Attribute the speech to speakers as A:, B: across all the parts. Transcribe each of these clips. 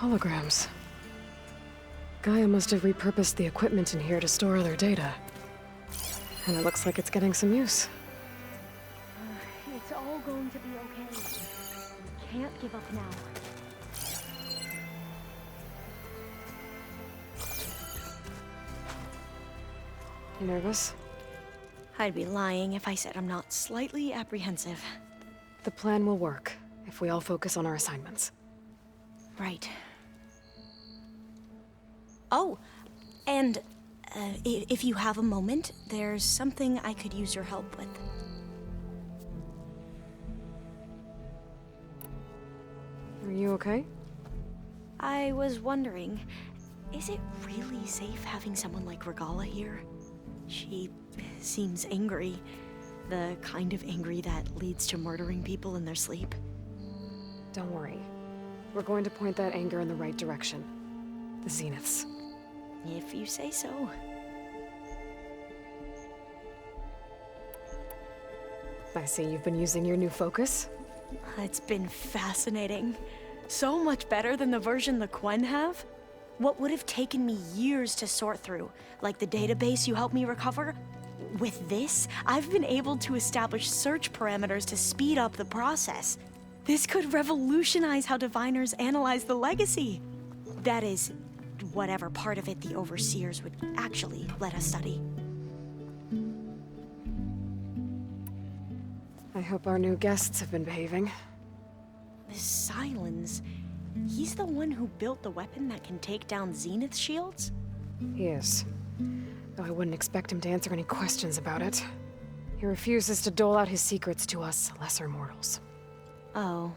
A: Holograms. Gaia must have repurposed the equipment in here to store their data. And it looks like it's getting some use.
B: It's all going to be okay. Can't give up now.
A: You nervous?
C: I'd be lying if I said I'm not slightly apprehensive.
A: The plan will work if we all focus on our assignments.
C: Right. Oh, and if you have a moment, there's something I could use your help with.
A: Are you okay?
C: I was wondering, is it really safe having someone like Regala here? She seems angry. The kind of angry that leads to murdering people in their sleep.
A: Don't worry. We're going to point that anger in the right direction. The Zeniths.
C: If you say so.
A: I see you've been using your new focus.
C: It's been fascinating. So much better than the version the Quen have. What would have taken me years to sort through, like the database you helped me recover, with this, I've been able to establish search parameters to speed up the process. This could revolutionize how diviners analyze the legacy. That is, whatever part of it the overseers would actually let us study.
A: I hope our new guests have been behaving.
C: This Silence, he's the one who built the weapon that can take down Zenith shields?
A: He is. Though I wouldn't expect him to answer any questions about it. He refuses to dole out his secrets to us lesser mortals.
C: Oh.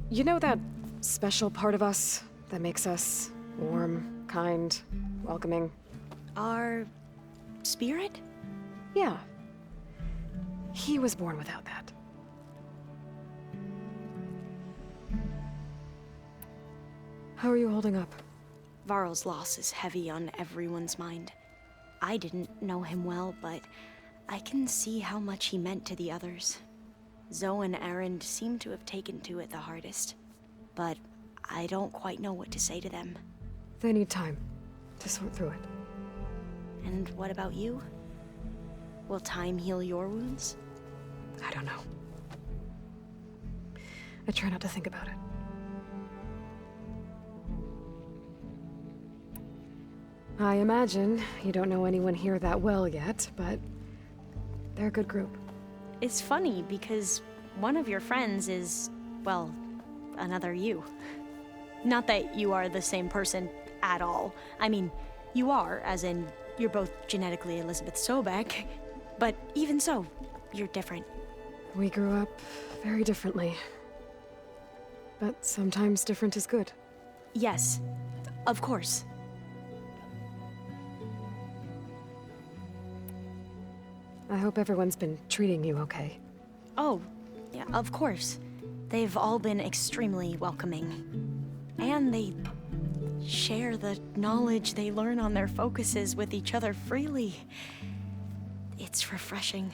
A: You know that special part of us that makes us warm, kind, welcoming?
C: Our spirit?
A: Yeah. He was born without that. How are you holding up?
C: Varl's loss is heavy on everyone's mind. I didn't know him well, but I can see how much he meant to the others. Zoe and Erend seem to have taken to it the hardest, but I don't quite know what to say to them.
A: They need time to sort through it.
C: And what about you? Will time heal your wounds?
A: I don't know. I try not to think about it. I imagine you don't know anyone here that well yet, but they're a good group.
C: It's funny because one of your friends is, well, another you. Not that you are the same person at all. I mean, you are, as in, you're both genetically Elizabeth Sobek, but even so, you're different.
A: We grew up very differently. But sometimes different is good.
C: Yes, of course.
A: I hope everyone's been treating you okay.
C: Oh, yeah, of course. They've all been extremely welcoming. And they share the knowledge they learn on their focuses with each other freely. It's refreshing.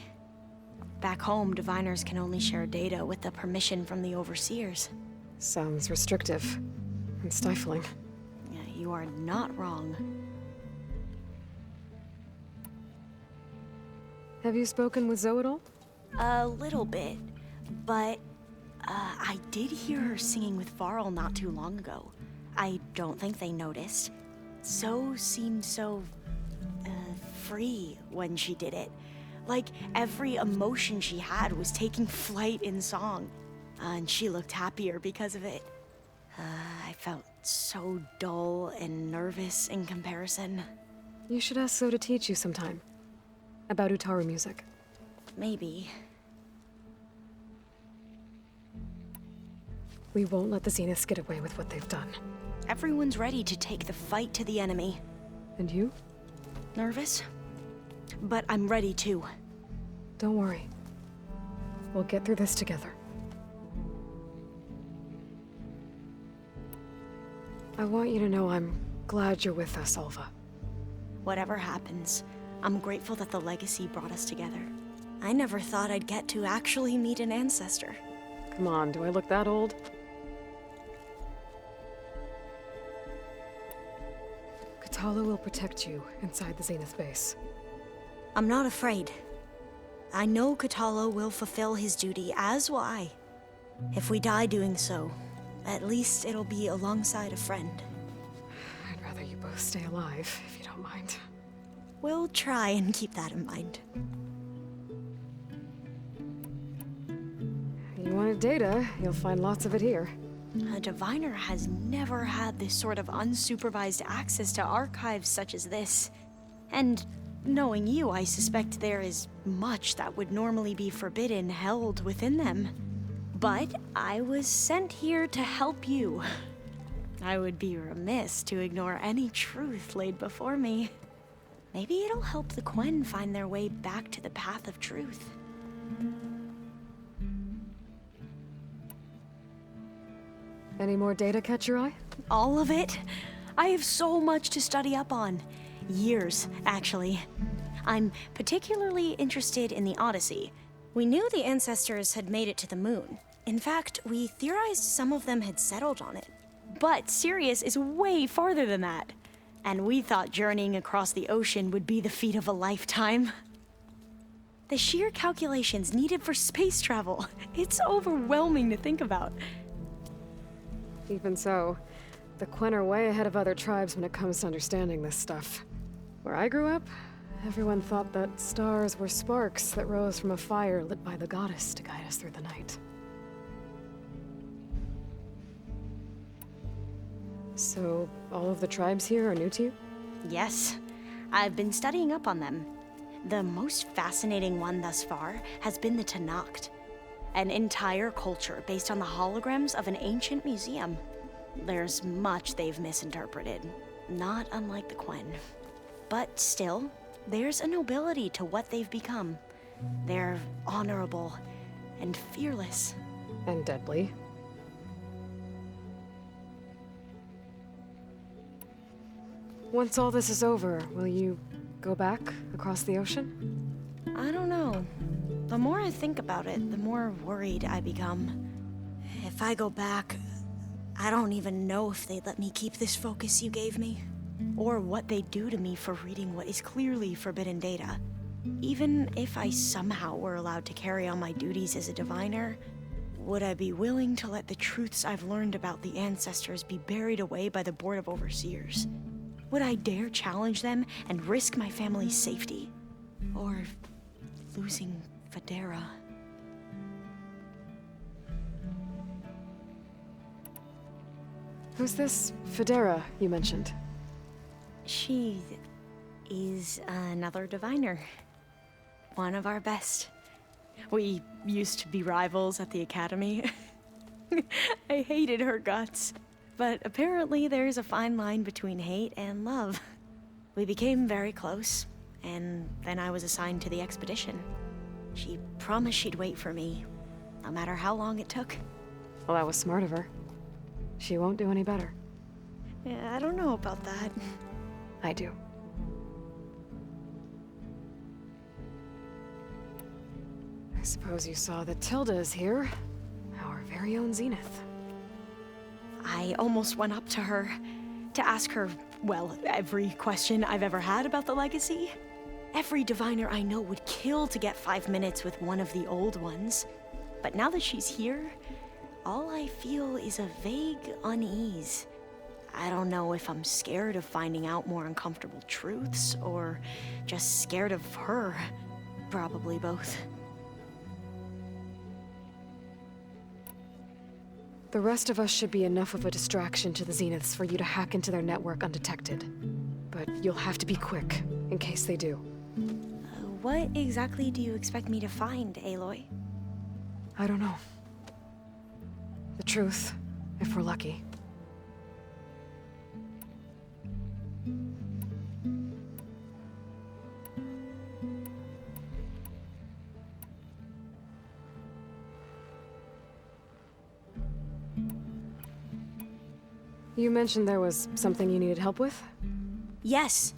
C: Back home, diviners can only share data with the permission from the overseers.
A: Sounds restrictive and stifling.
C: Yeah, you are not wrong.
A: Have you spoken with Zoe at all?
C: A little bit, but I did hear her singing with Varl not too long ago. I don't think they noticed. Zoe seemed so free when she did it. Like every emotion she had was taking flight in song. And she looked happier because of it. I felt so dull and nervous in comparison.
A: You should ask Zoe to teach you sometime. About Utaru music.
C: Maybe.
A: We won't let the Zeniths get away with what they've done.
C: Everyone's ready to take the fight to the enemy.
A: And you?
C: Nervous? But I'm ready too.
A: Don't worry. We'll get through this together. I want you to know I'm glad you're with us, Alva.
C: Whatever happens, I'm grateful that the legacy brought us together. I never thought I'd get to actually meet an ancestor.
A: Come on, do I look that old? Koutala will protect you inside the Zenith base.
C: I'm not afraid. I know Koutala will fulfill his duty, as will I. If we die doing so, at least it'll be alongside a friend.
A: I'd rather you both stay alive, if you don't mind.
C: We'll try and keep that in mind.
A: You wanted data, you'll find lots of it here.
C: A diviner has never had this sort of unsupervised access to archives such as this. And knowing you, I suspect there is much that would normally be forbidden held within them. But I was sent here to help you. I would be remiss to ignore any truth laid before me. Maybe it'll help the Quen find their way back to the path of truth.
A: Any more data catch your eye?
C: All of it? I have so much to study up on. Years, actually. I'm particularly interested in the Odyssey. We knew the ancestors had made it to the moon. In fact, we theorized some of them had settled on it. But Sirius is way farther than that. And we thought journeying across the ocean would be the feat of a lifetime. The sheer calculations needed for space travel, it's overwhelming to think about.
A: Even so, the Quen are way ahead of other tribes when it comes to understanding this stuff. Where I grew up, everyone thought that stars were sparks that rose from a fire lit by the goddess to guide us through the night. So, all of the tribes here are new to you?
C: Yes, I've been studying up on them. The most fascinating one thus far has been the Tenakth, an entire culture based on the holograms of an ancient museum. There's much they've misinterpreted, not unlike the Quen. But still, there's a nobility to what they've become. They're honorable and fearless.
A: And deadly. Once all this is over, will you go back across the ocean?
C: I don't know. The more I think about it, the more worried I become. If I go back, I don't even know if they'd let me keep this focus you gave me, or what they'd do to me for reading what is clearly forbidden data. Even if I somehow were allowed to carry on my duties as a diviner, would I be willing to let the truths I've learned about the ancestors be buried away by the Board of Overseers? Would I dare challenge them and risk my family's safety? Or losing Federa?
A: Who's this Federa you mentioned?
C: She is another diviner. One of our best. We used to be rivals at the academy. I hated her guts. But apparently there's a fine line between hate and love. We became very close, and then I was assigned to the expedition. She promised she'd wait for me, no matter how long it took.
A: Well, that was smart of her. She won't do any better.
C: Yeah, I don't know about that.
A: I do. I suppose you saw that Tilda is here. Our very own Zenith.
C: I almost went up to her to ask her, well, every question I've ever had about the legacy. Every diviner I know would kill to get 5 minutes with one of the old ones. But now that she's here, all I feel is a vague unease. I don't know if I'm scared of finding out more uncomfortable truths, or just scared of her. Probably both.
A: The rest of us should be enough of a distraction to the Zeniths for you to hack into their network undetected. But you'll have to be quick, in case they do.
C: What exactly do you expect me to find, Aloy?
A: I don't know. The truth, if we're lucky. You mentioned there was something you needed help with?
C: Yes.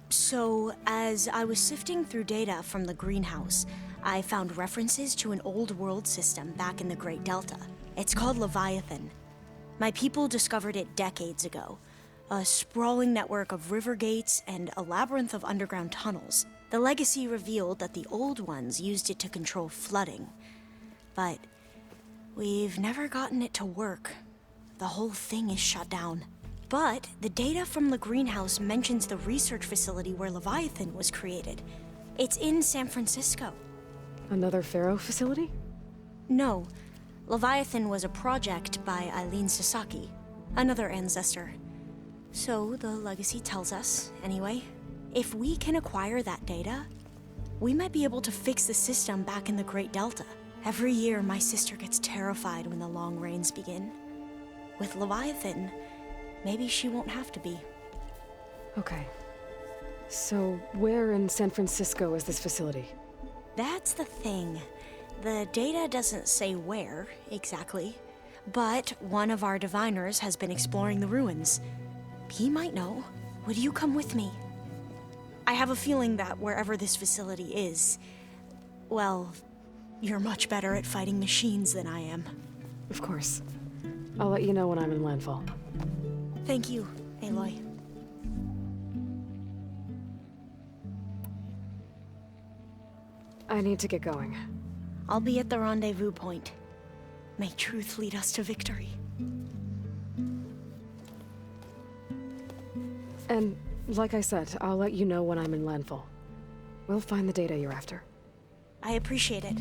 C: So, as I was sifting through data from the greenhouse, I found references to an old world system back in the Great Delta. It's called Leviathan. My people discovered it decades ago, A sprawling network of river gates and a labyrinth of underground tunnels. The legacy revealed that the old ones used it to control flooding. But we've never gotten it to work. The whole thing is shut down. But the data from the greenhouse mentions the research facility where Leviathan was created. It's in San Francisco.
A: Another Pharaoh facility?
C: No, Leviathan was a project by Eileen Sasaki, another ancestor. So the legacy tells us, anyway, if we can acquire that data, we might be able to fix the system back in the Great Delta. Every year, my sister gets terrified when the long rains begin. With Leviathan, maybe she won't have to be.
A: Okay. So, where in San Francisco is this facility?
C: That's the thing. The data doesn't say where, exactly. But one of our diviners has been exploring the ruins. He might know. Would you come with me? I have a feeling that wherever this facility is, well, you're much better at fighting machines than I am.
A: Of course. I'll let you know when I'm in landfall.
C: Thank you, Aloy.
A: I need to get going.
C: I'll be at the rendezvous point. May truth lead us to victory.
A: And, like I said, I'll let you know when I'm in landfall. We'll find the data you're after.
C: I appreciate it.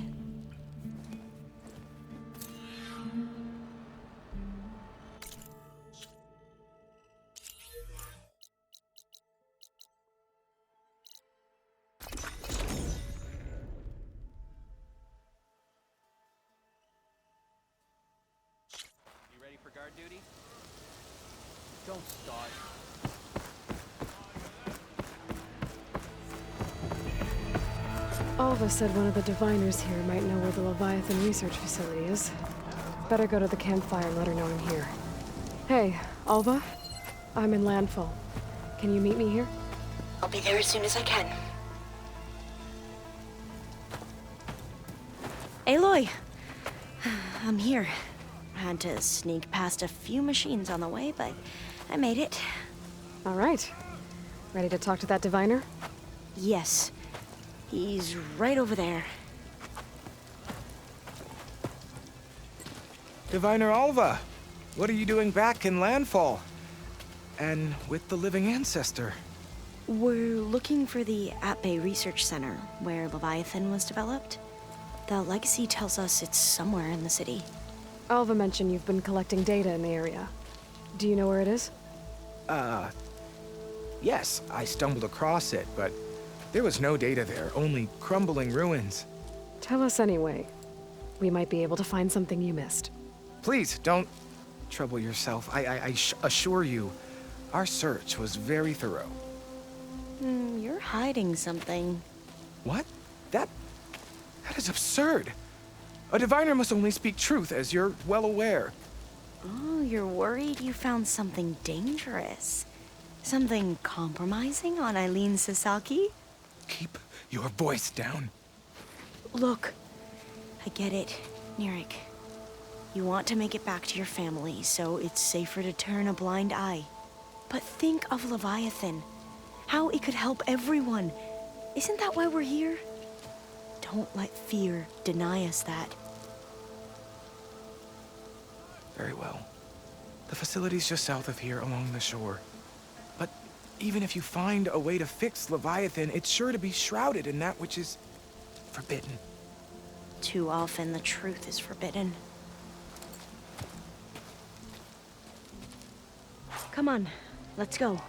D: For guard duty? Don't start.
A: Alva said one of the diviners here might know where the Leviathan research facility is. Better go to the campfire and let her know I'm here. Hey, Alva? I'm in landfall. Can you meet me here?
C: I'll be there as soon as I can. Aloy! I'm here. Had to sneak past a few machines on the way, but I made it.
A: All right. Ready to talk to that diviner?
C: Yes. He's right over there.
E: Diviner Alva, what are you doing back in landfall? And with the living ancestor?
C: We're looking for the At-Bay Research Center, where Leviathan was developed. The legacy tells us it's somewhere in the city.
A: Alva mentioned you've been collecting data in the area. Do you know where it is?
E: Yes, I stumbled across it, but there was no data there, only crumbling ruins.
A: Tell us anyway. We might be able to find something you missed.
E: Please, don't trouble yourself. I assure you, our search was very thorough.
C: You're hiding something.
E: What? That is absurd. A diviner must only speak truth, as you're well aware.
C: Oh, you're worried you found something dangerous? Something compromising on Eileen Sasaki?
E: Keep your voice down.
C: Look, I get it, Nirik. You want to make it back to your family, so it's safer to turn a blind eye. But think of Leviathan. How it could help everyone. Isn't that why we're here? Don't let fear deny us that.
E: Very well. The facility's just south of here along the shore. But even if you find a way to fix Leviathan, it's sure to be shrouded in that which is forbidden.
C: Too often the truth is forbidden. Come on, let's go.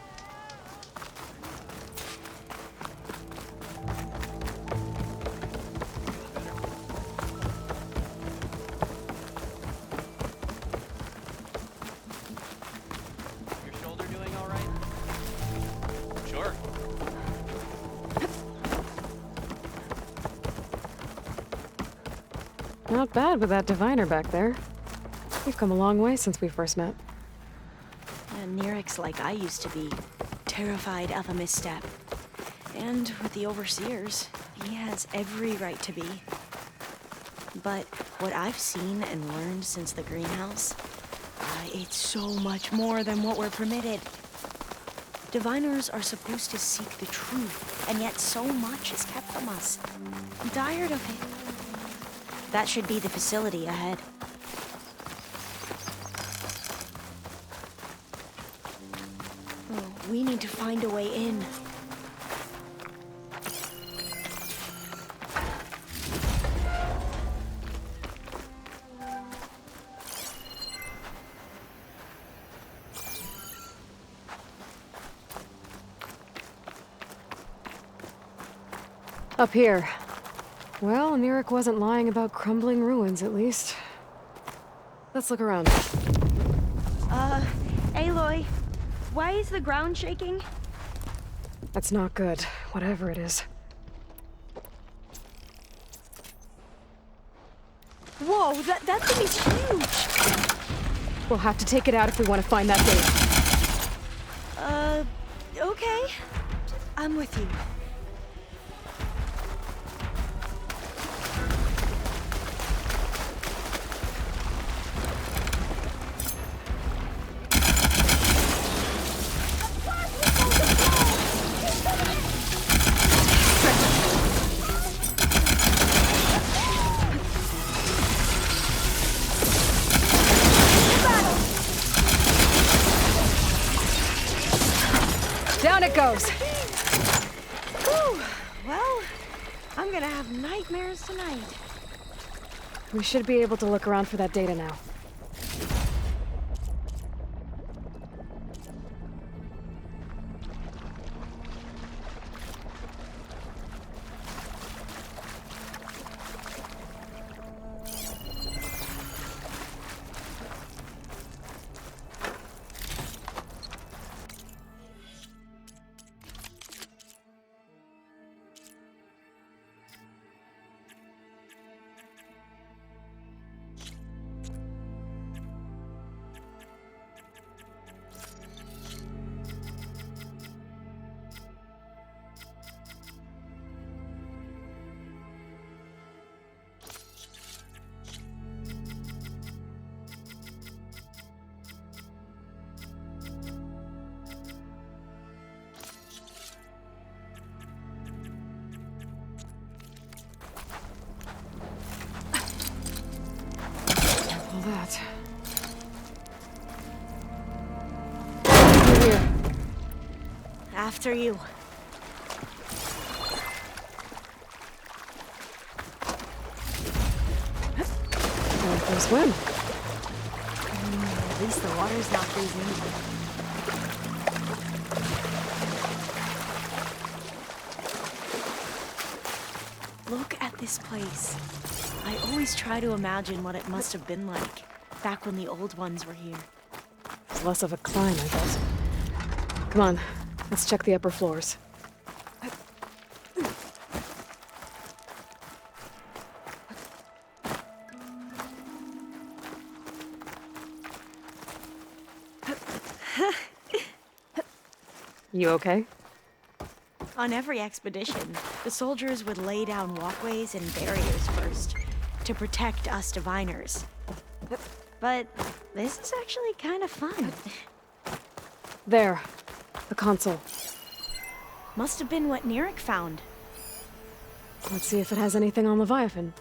D: Your shoulder doing all right? Sure.
A: Not bad with that diviner back there. We've come a long way since we first met.
C: And Nirik's like I used to be, terrified of a misstep. And with the overseers, he has every right to be. But what I've seen and learned since the greenhouse, it's so much more than what we're permitted. Diviners are supposed to seek the truth, and yet so much is kept from us. I'm tired of it. That should be the facility ahead. Oh, we need to find a way in.
A: Up here. Well, Nirik wasn't lying about crumbling ruins, at least. Let's look around.
B: Aloy, why is the ground shaking?
A: That's not good, whatever it is.
B: Whoa, that thing is huge!
A: We'll have to take it out if we want to find that data.
C: Okay. I'm with you.
A: Down it goes!
B: Whew. Well, I'm gonna have nightmares tonight.
A: We should be able to look around for that data now. That. Over here.
C: After you.
A: Going for a swim.
C: At least the water's not freezing. Look at this place. I always try to imagine what it must have been like back when the old ones were here.
A: It's less of a climb, I guess. Come on, let's check the upper floors. You okay?
C: On every expedition, the soldiers would lay down walkways and barriers first to protect us diviners. But this is actually kind of fun.
A: There. The console.
C: Must have been what Nirik found.
A: Let's see if it has anything on Leviathan.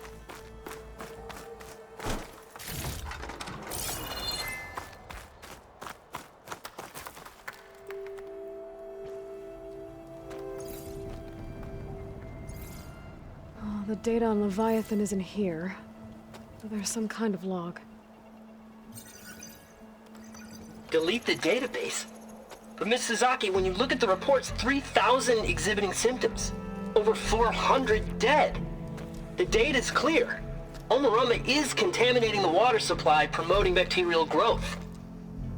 A: Oh, the data on Leviathan isn't here. But there's some kind of log.
F: Delete the database? But Miss Sasaki, when you look at the reports, 3,000 exhibiting symptoms. Over 400 dead. The data's clear. Omarama is contaminating the water supply, promoting bacterial growth.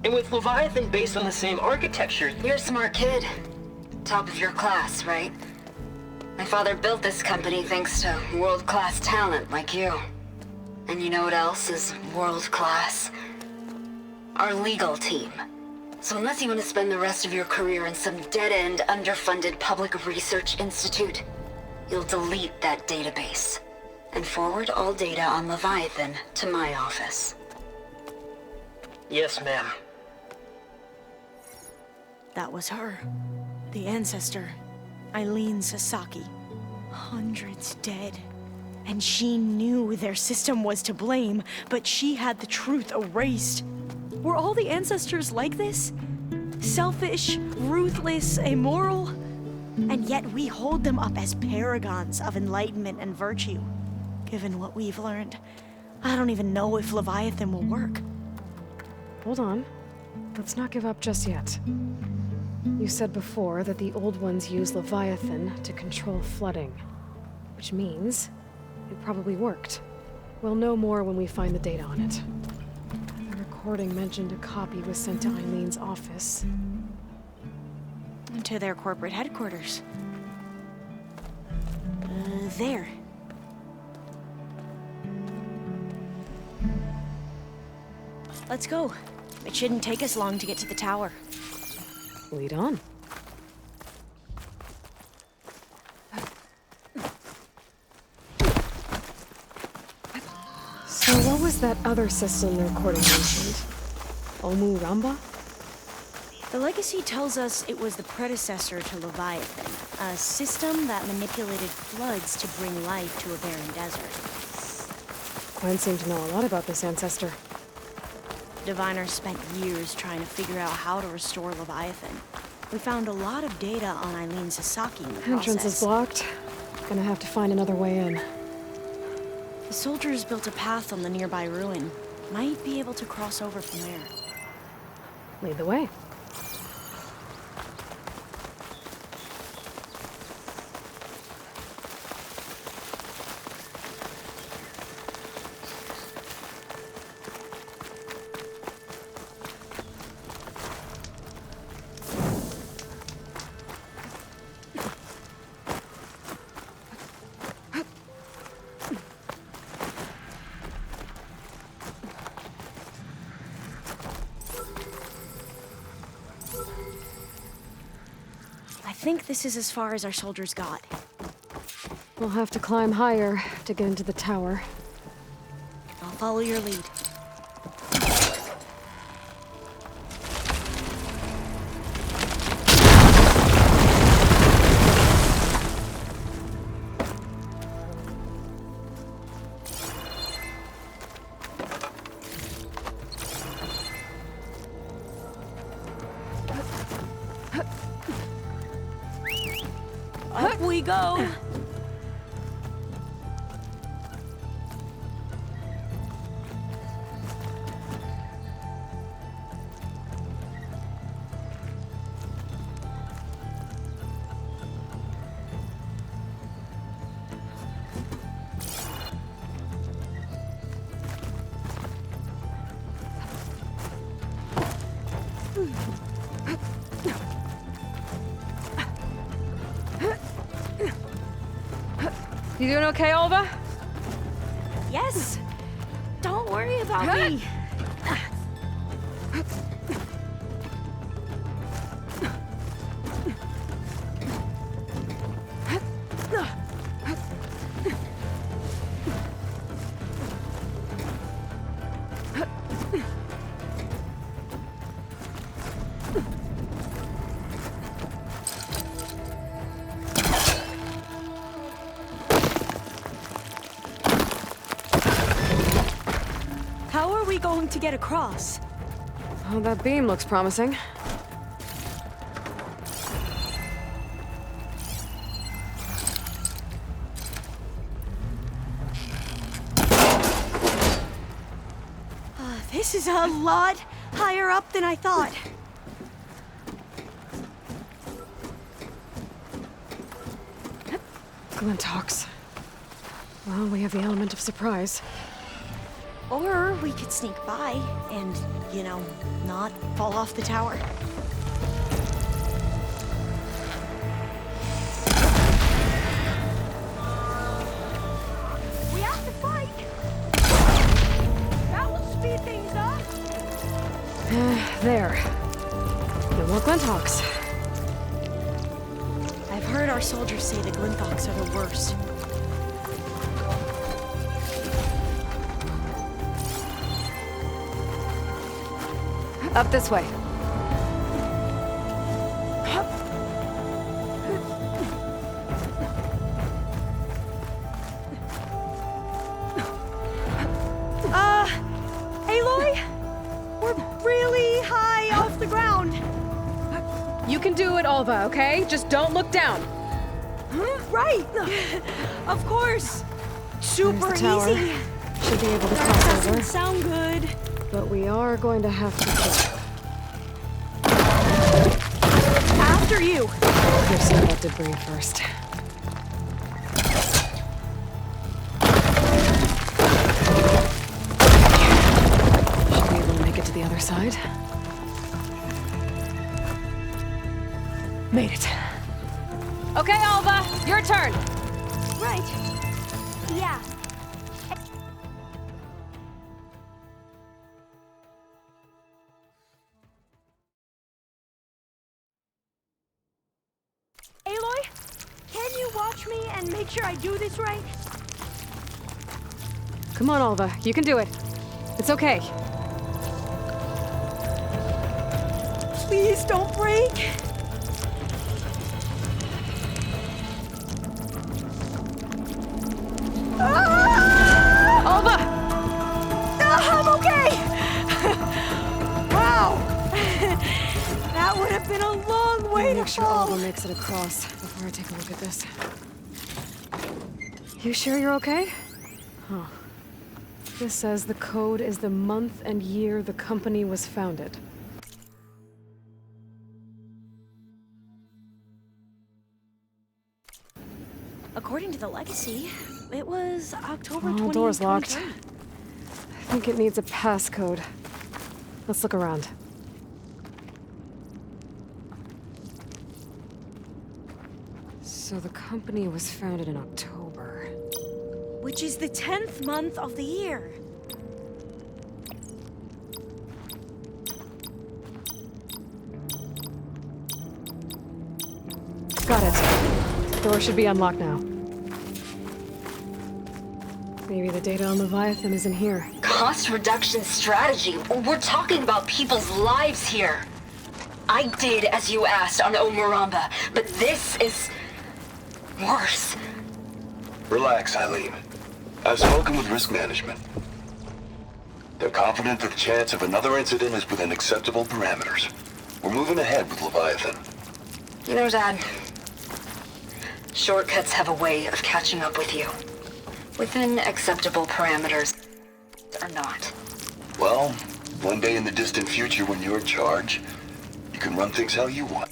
F: And with Leviathan based on the same architecture...
G: You're a smart kid. Top of your class, right? My father built this company thanks to world-class talent like you. And you know what else is world-class? Our legal team. So unless you want to spend the rest of your career in some dead-end, underfunded public research institute, you'll delete that database and forward all data on Leviathan to my office.
F: Yes, ma'am.
C: That was her. The ancestor, Eileen Sasaki. Hundreds dead. And she knew their system was to blame, but she had the truth erased. Were all the ancestors like this? Selfish, ruthless, immoral? And yet we hold them up as paragons of enlightenment and virtue. Given what we've learned, I don't even know if Leviathan will work.
A: Hold on. Let's not give up just yet. You said before that the old ones use Leviathan to control flooding. Which means it probably worked. We'll know more when we find the data on it. The recording mentioned a copy was sent to Eileen's office.
C: To their corporate headquarters. There. Let's go. It shouldn't take us long to get to the tower.
A: Lead on. So what was that other system the recording mentioned? Omu Ramba?
C: The legacy tells us it was the predecessor to Leviathan, a system that manipulated floods to bring life to a barren desert.
A: Quinn seemed to know a lot about this ancestor.
C: Diviners spent years trying to figure out how to restore Leviathan. We found a lot of data on Eileen Sasaki in the process.
A: Entrance is blocked. Gonna have to find another way in.
C: The soldiers built a path on the nearby ruin. Might be able to cross over from there.
A: Lead the way.
C: I think this is as far as our soldiers got.
A: We'll have to climb higher to get into the tower.
C: I'll follow your lead. Up we go!
A: You doing okay, Olva?
C: Yes! Don't worry about me! How are we going to get across?
A: Oh, that beam looks promising.
C: This is a lot higher up than I thought.
A: Glinthawks. Well, we have the element of surprise.
C: Or we could sneak by and, you know, not fall off the tower. We have to fight! That will speed things up!
A: There. No more Glinthawks.
C: I've heard our soldiers say the Glinthawks are the worst.
A: Up this way. can do it, Alva, okay? Just don't look down.
C: Right! Of course! Super
A: There's the tower.
C: easy!
A: Should be able to
C: That
A: cross
C: doesn't
A: over.
C: sound good.
A: But we are going to have to jump.
C: After you!
A: Clear some of that debris first. Should be able to make it to the other side. Made it. Okay, Alva, your turn.
C: Right. Yeah. Aloy, can you watch me and make sure I do this right?
A: Come on, Alva, you can do it. It's okay.
C: Please don't break.
A: Alva!
C: I'm okay! Wow! That would have been a long way to
A: Make sure
C: fall.
A: Alva makes it across before I take a look at this. You sure you're okay? Huh. This says the code is the month and year the company was founded.
C: According to the legacy, it was October
A: Oh,
C: 20th.
A: door's locked. I think it needs a passcode. Let's look around. So the company was founded in October.
C: Which is the 10th month of the year.
A: Got it. Door should be unlocked now. Maybe the data on Leviathan is in here.
G: Cost reduction strategy? We're talking about people's lives here. I did as you asked on Omuramba, but this is worse.
H: Relax, Eileen. I've spoken with risk management. They're confident that the chance of another incident is within acceptable parameters. We're moving ahead with Leviathan.
G: You know, Dad, shortcuts have a way of catching up with you. Within acceptable parameters, or not.
H: Well, one day in the distant future when you're in charge, you can run things how you want.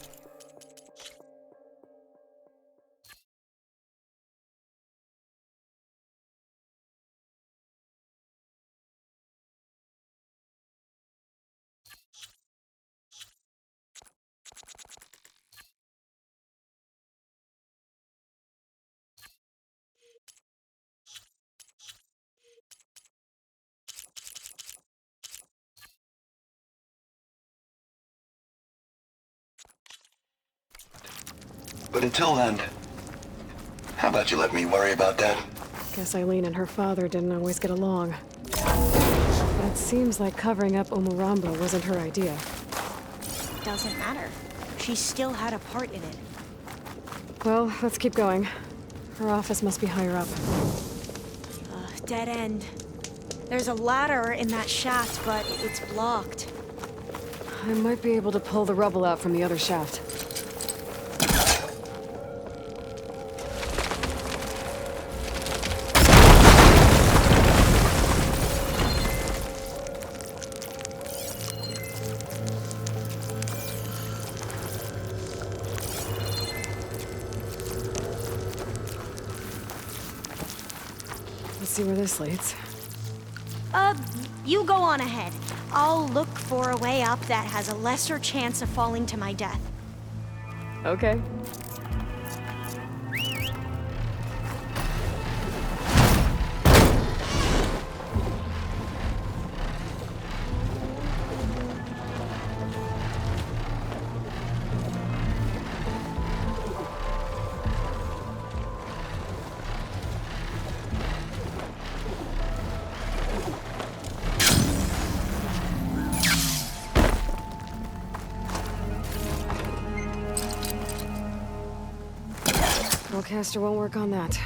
H: But until then, how about you let me worry about that?
A: Guess Eileen and her father didn't always get along. But it seems like covering up Omuramba wasn't her idea.
C: Doesn't matter. She still had a part in it.
A: Well, let's keep going. Her office must be higher up.
C: Dead end. There's a ladder in that shaft, but it's blocked.
A: I might be able to pull the rubble out from the other shaft. Let's see where this leads.
C: You go on ahead. I'll look for a way up that has a lesser chance of falling to my death.
A: Okay. Caster won't work on that.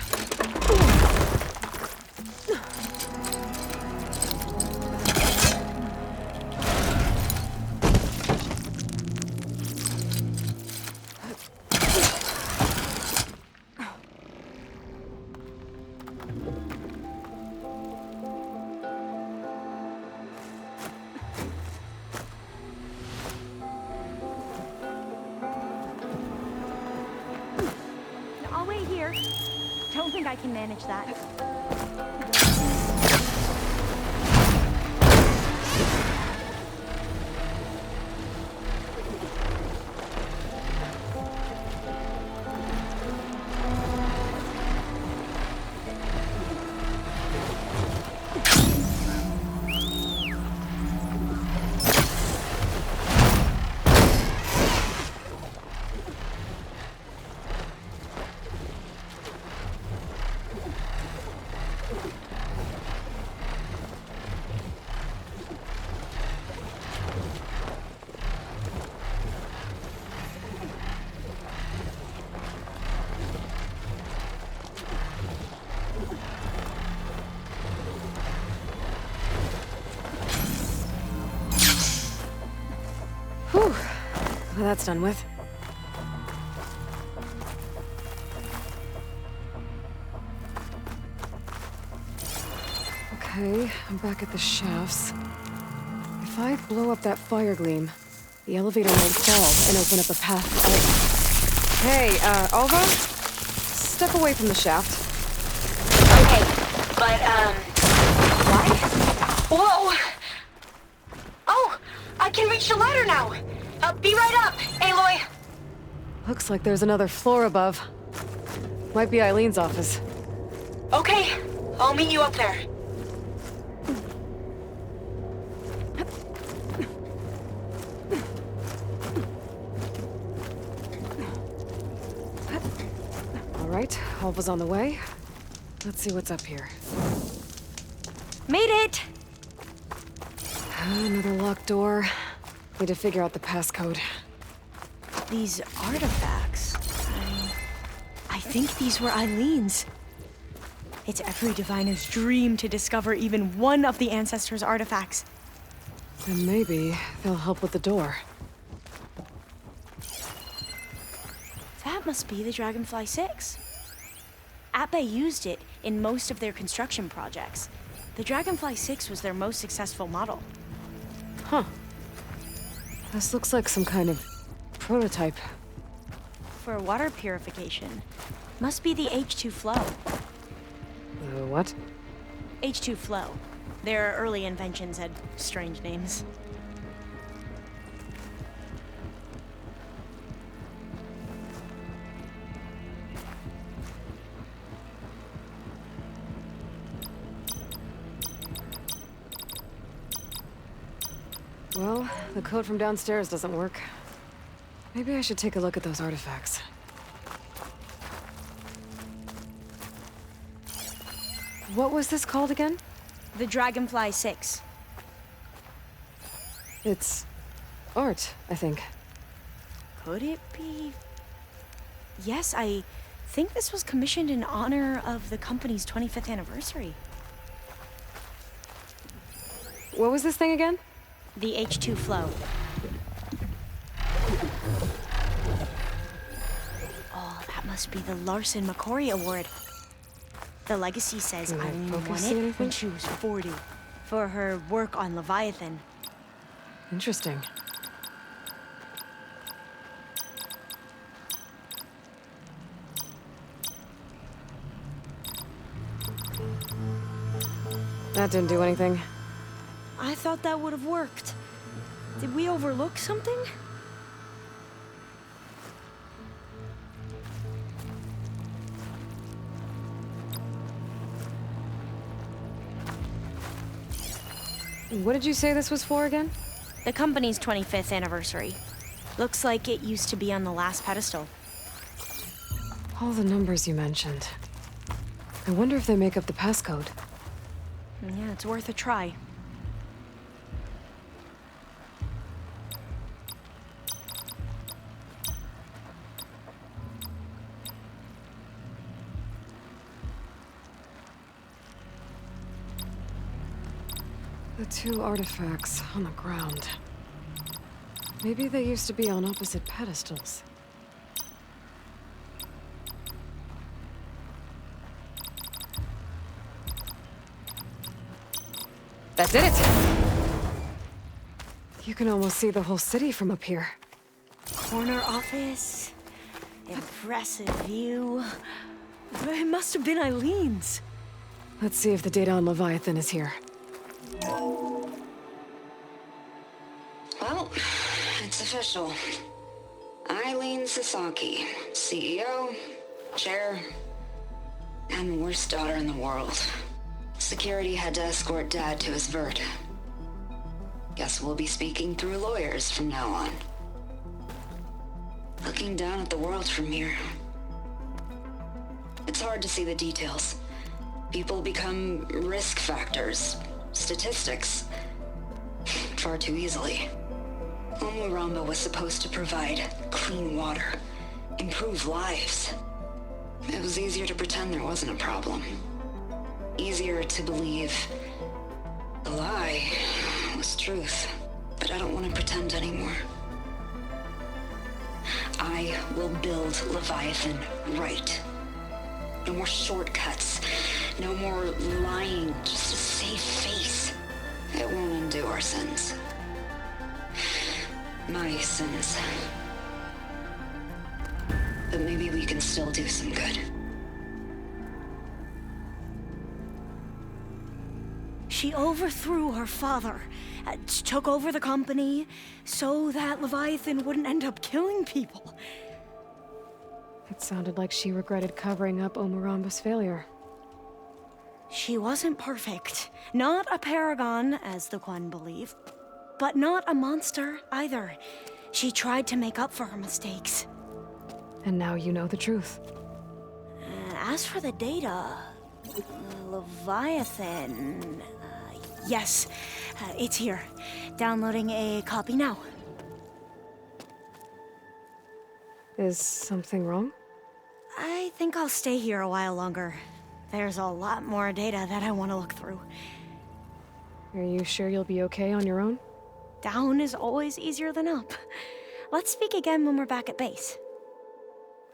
C: ladder? Don't think I can manage that.
A: Whew. Well, that's done with. Okay, I'm back at the shafts. If I blow up that fire gleam, the elevator might fall and open up a path out. Hey, Alva? Step away from the shaft.
G: Okay, but, what? Whoa! Oh, I can reach the ladder now! Be right up, Aloy!
A: Looks like there's another floor above. Might be Eileen's office.
G: Okay, I'll meet you up there.
A: All right, Alva's on the way. Let's see what's up here.
C: Made it!
A: Another locked door. Need to figure out the passcode.
C: These artifacts... I think these were Eileen's. It's every diviner's dream to discover even one of the ancestors' artifacts.
A: And maybe they'll help with the door.
C: That must be the Dragonfly 6. Ape used it in most of their construction projects. The Dragonfly 6 was their most successful model.
A: Huh. This looks like some kind of prototype.
C: For water purification, must be the H2 flow.
A: What?
C: H2 flow. Their early inventions had strange names.
A: Well, the code from downstairs doesn't work. Maybe I should take a look at those artifacts. What was this called again?
C: The Dragonfly 6.
A: It's art, I think.
C: Could it be? Yes, I think this was commissioned in honor of the company's 25th anniversary.
A: What was this thing again?
C: The H2 flow. Oh, that must be the Larson McCory Award. The legacy says
A: Can I
C: Eileen won
A: focus
C: it
A: anything?
C: when she was 40 for her work on Leviathan.
A: Interesting. That didn't do anything.
C: I thought that would have worked. Did we overlook something?
A: What did you say this was for again?
C: The company's 25th anniversary. Looks like it used to be on the last pedestal.
A: All the numbers you mentioned. I wonder if they make up the passcode.
C: Yeah, it's worth a try.
A: The two artifacts on the ground. Maybe they used to be on opposite pedestals. That did it! You can almost see the whole city from up here.
C: Corner office. Impressive view. It must have been Eileen's.
A: Let's see if the data on Leviathan is here.
G: Well, it's official. Eileen Sasaki, CEO, chair, and worst daughter in the world. Security had to escort Dad to his vert. Guess we'll be speaking through lawyers from now on. Looking down at the world from here. It's hard to see the details. People become risk factors, statistics, far too easily. Omuramba was supposed to provide clean water, improve lives. It was easier to pretend there wasn't a problem. Easier to believe the lie was truth. But I don't want to pretend anymore. I will build Leviathan right. No more shortcuts. No more lying just to save face. It won't undo our sins. My sins. But maybe we can still do some good.
C: She overthrew her father, took over the company, so that Leviathan wouldn't end up killing people.
A: It sounded like she regretted covering up Omuramba's failure.
C: She wasn't perfect. Not a paragon, as the Quan believe. But not a monster, either. She tried to make up for her mistakes.
A: And now you know the truth.
C: As for the data... Leviathan... yes, it's here. Downloading a copy now.
A: Is something wrong?
C: I think I'll stay here a while longer. There's a lot more data that I want to look through.
A: Are you sure you'll be okay on your own?
C: Down is always easier than up. Let's speak again when we're back at base.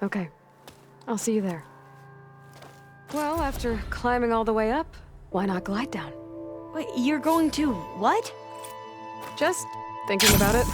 A: Okay. I'll see you there. Well, after climbing all the way up, why not glide down?
C: Wait, you're going to what?
A: Just thinking about it.